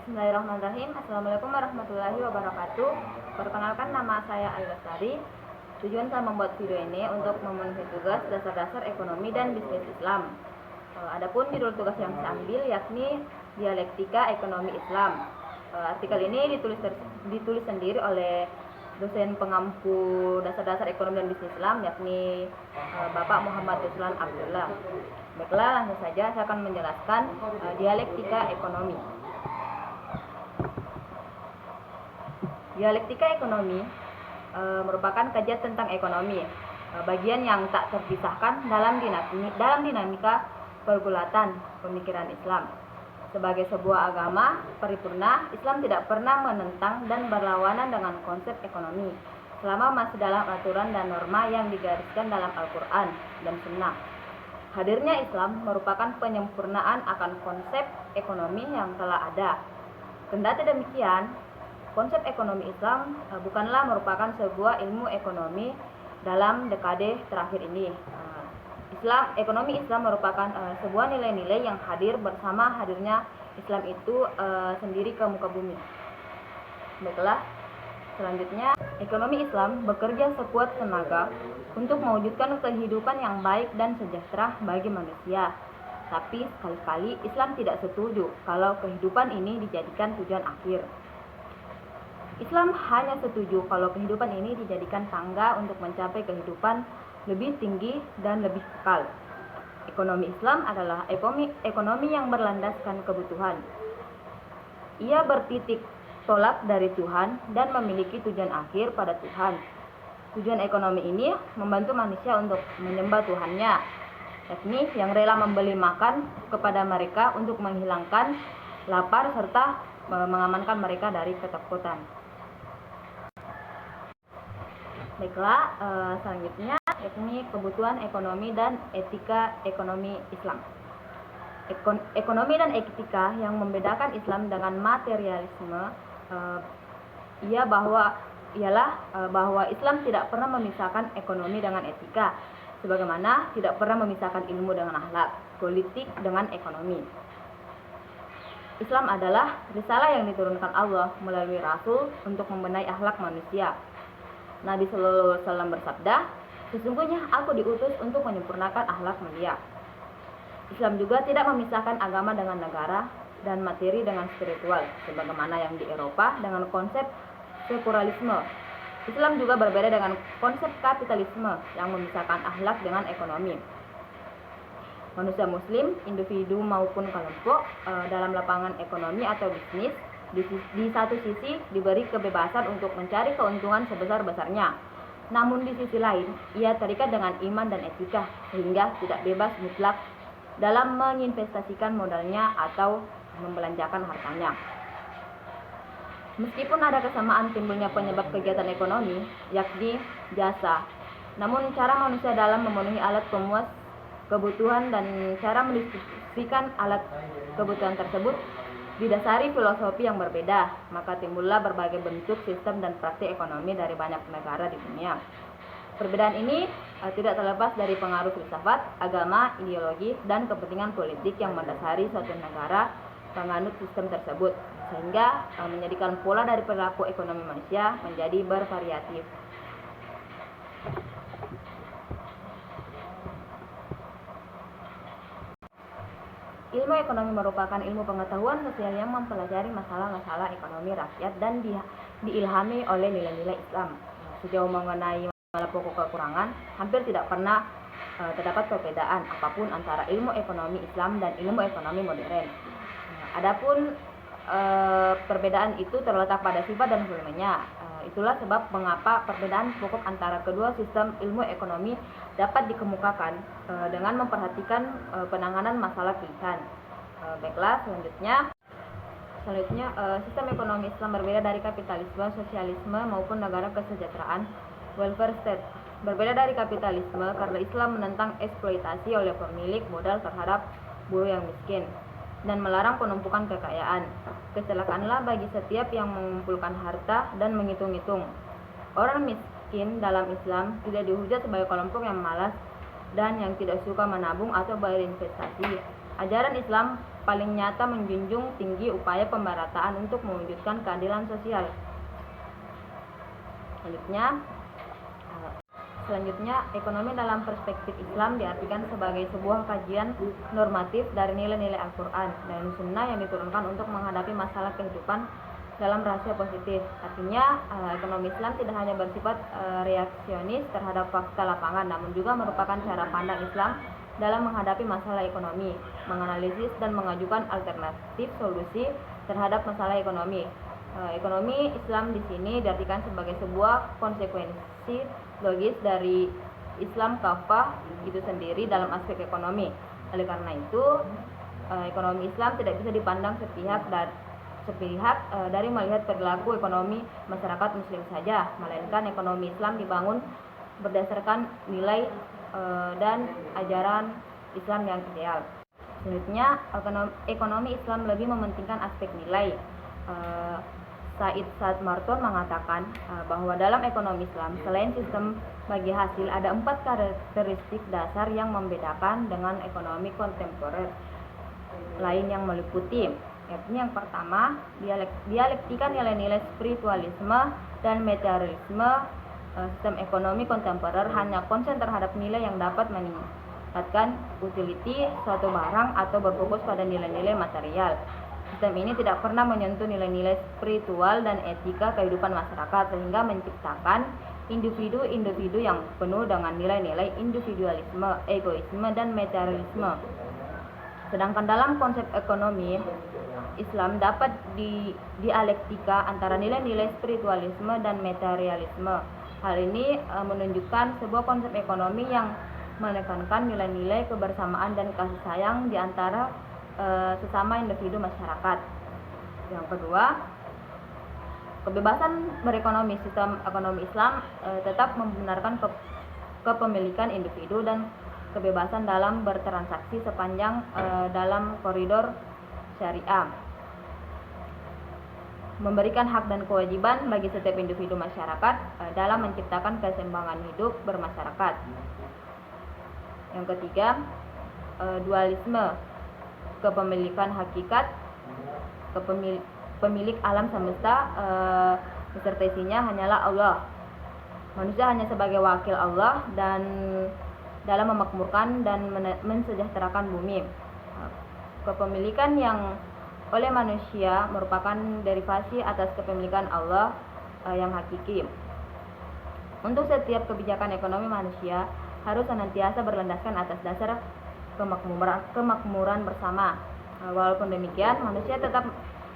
Bismillahirrahmanirrahim. Assalamualaikum warahmatullahi wabarakatuh. Perkenalkan, nama saya Ayu Lestari. Tujuan saya membuat video ini untuk memenuhi tugas dasar-dasar ekonomi dan bisnis Islam. Adapun judul tugas yang saya ambil yakni Dialektika Ekonomi Islam. Artikel ini ditulis sendiri oleh dosen pengampu dasar-dasar ekonomi dan bisnis Islam yakni Bapak Muhammad Ruslan Abdullah. Baiklah, langsung saja saya akan menjelaskan dialektika ekonomi. Dialektika ekonomi merupakan kajian tentang ekonomi, bagian yang tak terpisahkan dalam dinamika pergulatan pemikiran Islam. Sebagai sebuah agama paripurna, Islam tidak pernah menentang dan berlawanan dengan konsep ekonomi selama masih dalam aturan dan norma yang digariskan dalam Al-Quran dan Sunnah. Hadirnya Islam merupakan penyempurnaan akan konsep ekonomi yang telah ada. Kendati demikian, konsep ekonomi Islam bukanlah merupakan sebuah ilmu ekonomi dalam dekade terakhir ini. Ekonomi Islam merupakan sebuah nilai-nilai yang hadir bersama hadirnya Islam itu sendiri ke muka bumi. Baiklah, selanjutnya, ekonomi Islam bekerja sekuat tenaga untuk mewujudkan kehidupan yang baik dan sejahtera bagi manusia. Tapi sekali-kali Islam tidak setuju kalau kehidupan ini dijadikan tujuan akhir. Islam hanya setuju kalau kehidupan ini dijadikan tangga untuk mencapai kehidupan lebih tinggi dan lebih kekal. Ekonomi Islam adalah ekonomi yang berlandaskan kebutuhan. Ia bertitik tolak dari Tuhan dan memiliki tujuan akhir pada Tuhan. Tujuan ekonomi ini membantu manusia untuk menyembah Tuhannya, yakni yang rela membeli makan kepada mereka untuk menghilangkan lapar serta mengamankan mereka dari ketakutan. Baiklah, selanjutnya yakni kebutuhan ekonomi dan etika ekonomi Islam. Ekonomi dan etika yang membedakan Islam dengan materialisme ialah bahwa Islam tidak pernah memisahkan ekonomi dengan etika, sebagaimana tidak pernah memisahkan ilmu dengan akhlak, politik dengan ekonomi. Islam adalah risalah yang diturunkan Allah melalui Rasul untuk membenahi akhlak manusia. Nabi Sallallahu Alaihi Wasallam bersabda, "Sesungguhnya aku diutus untuk menyempurnakan akhlak mulia." Islam juga tidak memisahkan agama dengan negara dan materi dengan spiritual, sebagaimana yang di Eropa dengan konsep sekularilisme. Islam juga berbeda dengan konsep kapitalisme yang memisahkan akhlak dengan ekonomi. Manusia Muslim, individu maupun kelompok dalam lapangan ekonomi atau bisnis, di satu sisi diberi kebebasan untuk mencari keuntungan sebesar-besarnya. Namun di sisi lain, ia terikat dengan iman dan etika sehingga tidak bebas mutlak dalam menginvestasikan modalnya atau membelanjakan hartanya. Meskipun ada kesamaan timbulnya penyebab kegiatan ekonomi, yakni jasa, namun cara manusia dalam memenuhi alat pemuas kebutuhan dan cara mendistribusikan alat kebutuhan tersebut didasari filosofi yang berbeda, maka timbullah berbagai bentuk sistem dan praktik ekonomi dari banyak negara di dunia. Perbedaan ini tidak terlepas dari pengaruh filsafat, agama, ideologi, dan kepentingan politik yang mendasari suatu negara penganut sistem tersebut, sehingga menjadikan pola dari perilaku ekonomi manusia menjadi bervariatif. Ilmu ekonomi merupakan ilmu pengetahuan sosial yang mempelajari masalah-masalah ekonomi rakyat dan diilhami oleh nilai-nilai Islam. Sejauh mengenai masalah pokok kekurangan, hampir tidak pernah terdapat perbedaan apapun antara ilmu ekonomi Islam dan ilmu ekonomi modern. Adapun perbedaan itu terletak pada sifat dan volumenya. Itulah sebab mengapa perbedaan pokok antara kedua sistem ilmu ekonomi dapat dikemukakan dengan memperhatikan penanganan masalah pilihan. Baiklah, selanjutnya sistem ekonomi Islam berbeda dari kapitalisme, sosialisme maupun negara kesejahteraan welfare state. Berbeda dari kapitalisme karena Islam menentang eksploitasi oleh pemilik modal terhadap buruh yang miskin dan melarang penumpukan kekayaan. Kecelakaanlah bagi setiap yang mengumpulkan harta dan menghitung-hitung. Orang miskin dalam Islam tidak dihujat sebagai kelompok yang malas dan yang tidak suka menabung atau berinvestasi. Ajaran Islam paling nyata menjunjung tinggi upaya pemerataan untuk mewujudkan keadilan sosial. Selanjutnya, ekonomi dalam perspektif Islam diartikan sebagai sebuah kajian normatif dari nilai-nilai Al-Quran dan Sunnah yang diturunkan untuk menghadapi masalah kehidupan dalam rasio positif. Artinya, ekonomi Islam tidak hanya bersifat reaksionis terhadap fakta lapangan, namun juga merupakan cara pandang Islam dalam menghadapi masalah ekonomi, menganalisis dan mengajukan alternatif solusi terhadap masalah ekonomi. Ekonomi Islam di sini diartikan sebagai sebuah konsekuensi logis dari Islam kafah itu sendiri dalam aspek ekonomi. Oleh karena itu, ekonomi Islam tidak bisa dipandang sepihak dari melihat perilaku ekonomi masyarakat Muslim saja, melainkan ekonomi Islam dibangun berdasarkan nilai dan ajaran Islam yang ideal. Selanjutnya, ekonomi Islam lebih mementingkan aspek nilai. Said Marton mengatakan bahwa dalam ekonomi Islam, selain sistem bagi hasil, ada 4 karakteristik dasar yang membedakan dengan ekonomi kontemporer lain yang meliputi. Yang pertama, dialektika nilai-nilai spiritualisme dan materialisme. Sistem ekonomi kontemporer hanya konsen terhadap nilai yang dapat meningkatkan utility suatu barang atau berfokus pada nilai-nilai material. Sistem ini tidak pernah menyentuh nilai-nilai spiritual dan etika kehidupan masyarakat, sehingga menciptakan individu-individu yang penuh dengan nilai-nilai individualisme, egoisme, dan materialisme. Sedangkan dalam konsep ekonomi Islam dapat dialektika antara nilai-nilai spiritualisme dan materialisme. Hal ini menunjukkan sebuah konsep ekonomi yang menekankan nilai-nilai kebersamaan dan kasih sayang di antara sesama individu masyarakat. Yang kedua, kebebasan berekonomi. Sistem ekonomi Islam tetap membenarkan kepemilikan individu dan kebebasan dalam bertransaksi sepanjang dalam koridor syariah, memberikan hak dan kewajiban bagi setiap individu masyarakat dalam menciptakan keseimbangan hidup bermasyarakat. Yang ketiga, dualisme. Kepemilikan hakikat, pemilik alam semesta beserta isinya hanyalah Allah. Manusia hanya sebagai wakil Allah dan dalam memakmurkan dan mensejahterakan bumi. Kepemilikan yang oleh manusia merupakan derivasi atas kepemilikan Allah yang hakiki. Untuk setiap kebijakan ekonomi, manusia harus senantiasa berlandaskan atas dasar kemakmuran bersama. Walaupun demikian, manusia tetap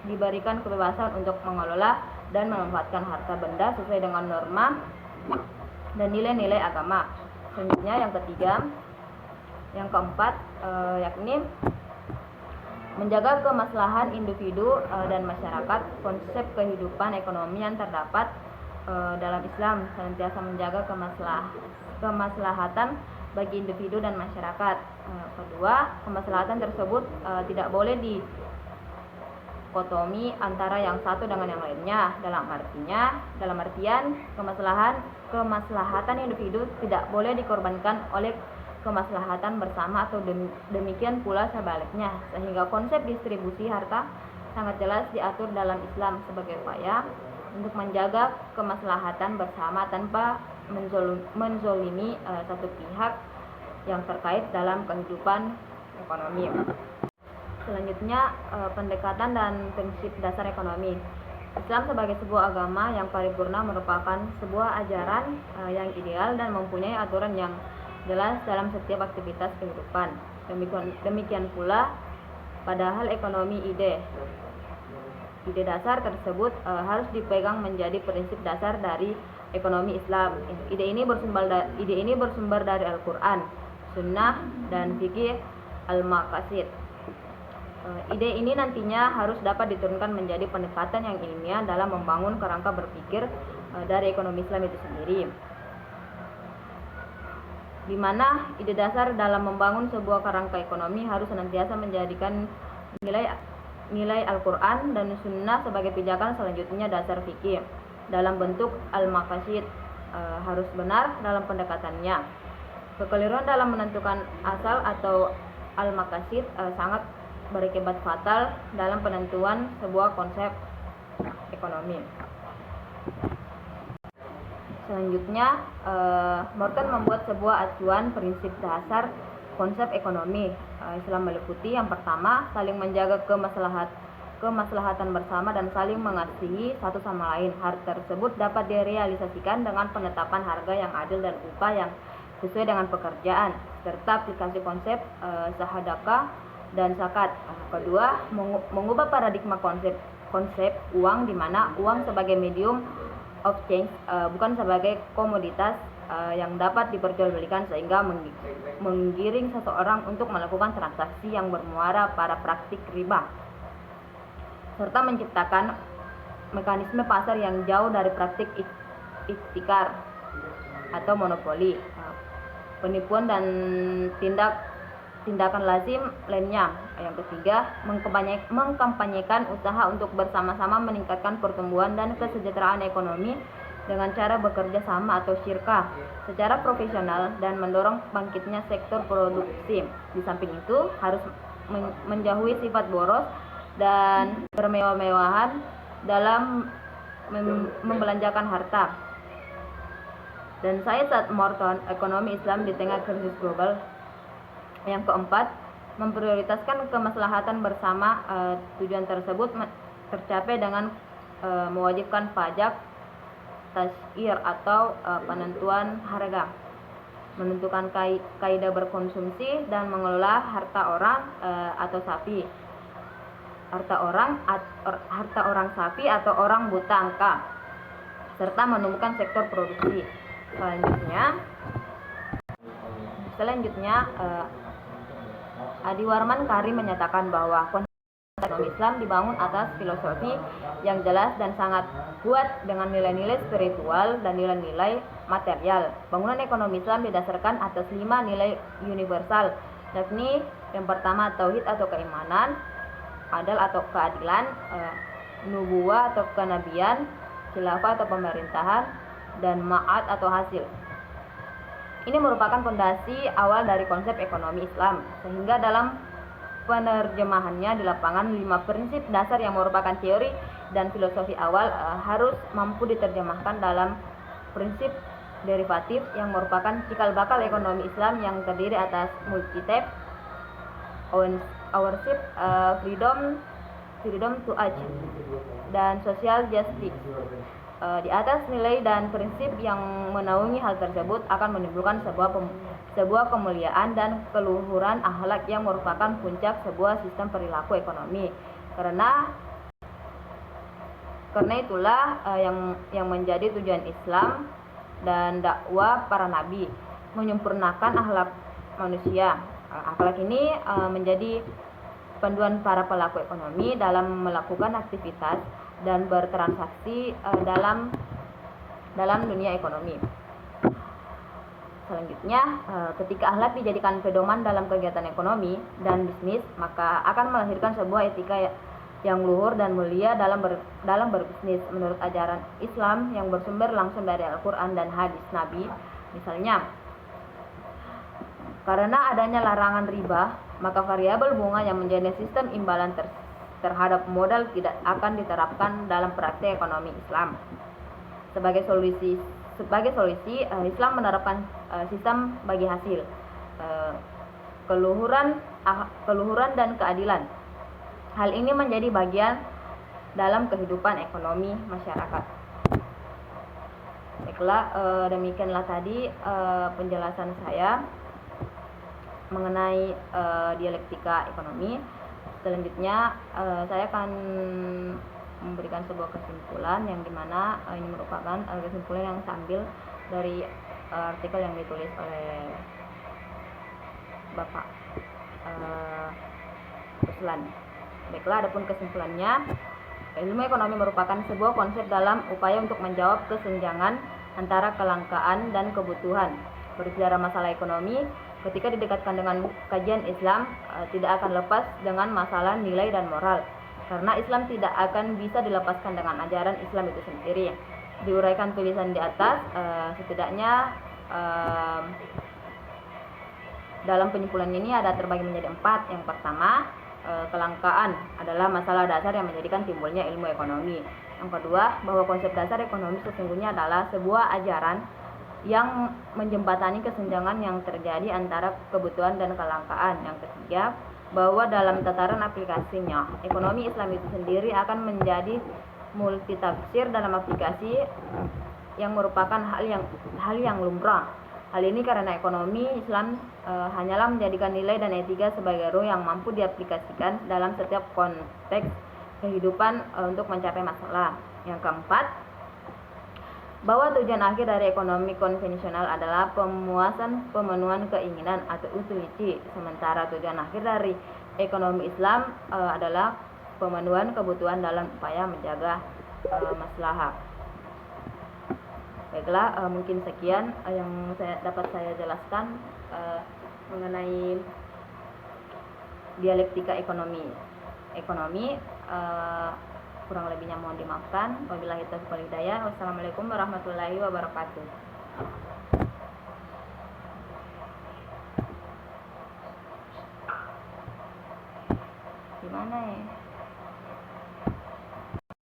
diberikan kebebasan untuk mengelola dan memanfaatkan harta benda sesuai dengan norma dan nilai-nilai agama. Selanjutnya yang keempat, yakni menjaga kemaslahan individu dan masyarakat. Konsep kehidupan ekonomi yang terdapat dalam Islam senantiasa menjaga kemaslahatan bagi individu dan masyarakat. Kedua, kemaslahatan tersebut tidak boleh dikotomi antara yang satu dengan yang lainnya. Dalam artian kemaslahatan individu tidak boleh dikorbankan oleh kemaslahatan bersama atau demikian pula sebaliknya, sehingga konsep distribusi harta sangat jelas diatur dalam Islam sebagai upaya untuk menjaga kemaslahatan bersama tanpa menzolimi satu pihak yang terkait dalam kehidupan ekonomi. Selanjutnya, pendekatan dan prinsip dasar ekonomi. Islam sebagai sebuah agama yang paripurna merupakan sebuah ajaran yang ideal dan mempunyai aturan yang jelas dalam setiap aktivitas kehidupan. Demikian pula padahal ekonomi ide dasar tersebut harus dipegang menjadi prinsip dasar dari ekonomi Islam. Ide ini bersumber dari Al-Quran, Sunnah, dan fikih al-maqasid. Ide ini nantinya harus dapat diturunkan menjadi pendekatan yang ilmiah dalam membangun kerangka berpikir dari ekonomi Islam itu sendiri, di mana ide dasar dalam membangun sebuah kerangka ekonomi harus senantiasa menjadikan nilai Al-Quran dan Sunnah sebagai pijakan selanjutnya dasar fikih dalam bentuk al-maqasid harus benar dalam pendekatannya. Kekeliruan dalam menentukan asal atau al-maqasid sangat berakibat fatal dalam penentuan sebuah konsep ekonomi. Selanjutnya, Morton membuat sebuah acuan prinsip dasar konsep ekonomi Islam meliputi yang pertama, saling menjaga kemaslahatan bersama dan saling mengasihi satu sama lain. Hal tersebut dapat direalisasikan dengan penetapan harga yang adil dan upah yang sesuai dengan pekerjaan, serta aplikasi konsep sahadaka dan zakat. Kedua, mengubah paradigma konsep uang di mana uang sebagai medium of change bukan sebagai komoditas yang dapat diperjualbelikan sehingga menggiring seseorang untuk melakukan transaksi yang bermuara pada praktik riba, serta menciptakan mekanisme pasar yang jauh dari praktik ihtikar atau monopoli, penipuan dan tindakan lazim lainnya. Yang ketiga, mengkampanyekan usaha untuk bersama-sama meningkatkan pertumbuhan dan kesejahteraan ekonomi dengan cara bekerja sama atau syirkah secara profesional dan mendorong bangkitnya sektor produksi. Di samping itu, harus menjauhi sifat boros dan bermewah-mewahan dalam membelanjakan harta. Dan saya saat Morton, ekonomi Islam di tengah krisis global. Yang keempat, memprioritaskan kemaslahatan bersama. Tujuan tersebut tercapai dengan mewajibkan pajak tasyir atau penentuan harga, menentukan kaidah berkonsumsi dan mengelola harta orang sapi atau orang buta angka, serta menumbuhkan sektor produksi. Selanjutnya, Adi Warman Karim menyatakan bahwa konsep ekonomi Islam dibangun atas filosofi yang jelas dan sangat kuat dengan nilai-nilai spiritual dan nilai-nilai material. Bangunan ekonomi Islam didasarkan atas 5 nilai universal, yakni yang pertama tauhid atau keimanan, adal atau keadilan, nubuwah atau kenabian, khilafah atau pemerintahan, dan ma'ad atau hasil. Ini merupakan fondasi awal dari konsep ekonomi Islam, sehingga dalam penerjemahannya di lapangan 5 prinsip dasar yang merupakan teori dan filosofi awal harus mampu diterjemahkan dalam prinsip derivatif yang merupakan cikal bakal ekonomi Islam yang terdiri atas multi-type ownership, freedom to act, dan social justice. Di atas nilai dan prinsip yang menaungi hal tersebut akan menimbulkan sebuah kemuliaan dan keluhuran akhlak yang merupakan puncak sebuah sistem perilaku ekonomi. Karena itulah yang menjadi tujuan Islam dan dakwah para nabi, menyempurnakan akhlak manusia. Akhlak ini menjadi panduan para pelaku ekonomi dalam melakukan aktivitas dan bertransaksi dalam dunia ekonomi. Selanjutnya, ketika akhlak dijadikan pedoman dalam kegiatan ekonomi dan bisnis, maka akan melahirkan sebuah etika yang luhur dan mulia dalam berbisnis menurut ajaran Islam yang bersumber langsung dari Al-Quran dan hadis Nabi. Misalnya, karena adanya larangan riba, maka variabel bunga yang menjadi sistem imbalan terhadap modal tidak akan diterapkan dalam praktik ekonomi Islam. Sebagai solusi, Islam menerapkan sistem bagi hasil, keluhuran dan keadilan. Hal ini menjadi bagian dalam kehidupan ekonomi masyarakat. Baiklah, demikianlah tadi penjelasan saya mengenai dialektika ekonomi. Selanjutnya saya akan memberikan sebuah kesimpulan yang dimana ini merupakan kesimpulan yang saya ambil dari artikel yang ditulis oleh Bapak Ruslan. Baiklah, adapun kesimpulannya, ilmu ekonomi merupakan sebuah konsep dalam upaya untuk menjawab kesenjangan antara kelangkaan dan kebutuhan. Berbicara masalah ekonomi, ketika didekatkan dengan kajian Islam, tidak akan lepas dengan masalah nilai dan moral, karena Islam tidak akan bisa dilepaskan dengan ajaran Islam itu sendiri. Diuraikan tulisan di atas, setidaknya Dalam penyimpulan ini ada terbagi menjadi 4. Yang pertama, kelangkaan adalah masalah dasar yang menjadikan timbulnya ilmu ekonomi. Yang kedua, bahwa konsep dasar ekonomi sesungguhnya adalah sebuah ajaran yang menjembatani kesenjangan yang terjadi antara kebutuhan dan kelangkaan. Yang ketiga, bahwa dalam tataran aplikasinya, ekonomi Islam itu sendiri akan menjadi multitafsir dalam aplikasi yang merupakan hal yang lumrah. Hal ini karena ekonomi Islam hanyalah menjadikan nilai dan etika sebagai ruh yang mampu diaplikasikan dalam setiap konteks kehidupan untuk mencapai masalah. Yang keempat, bahwa tujuan akhir dari ekonomi konvensional adalah pemenuhan keinginan atau utility, sementara tujuan akhir dari ekonomi Islam adalah pemenuhan kebutuhan dalam upaya menjaga maslahah. Baiklah, mungkin sekian yang dapat saya jelaskan mengenai dialektika ekonomi. Kurang lebihnya mohon dimaafkan. Wabillahi taufiq wal hidayah. Wassalamualaikum warahmatullahi wabarakatuh. Gimana ya?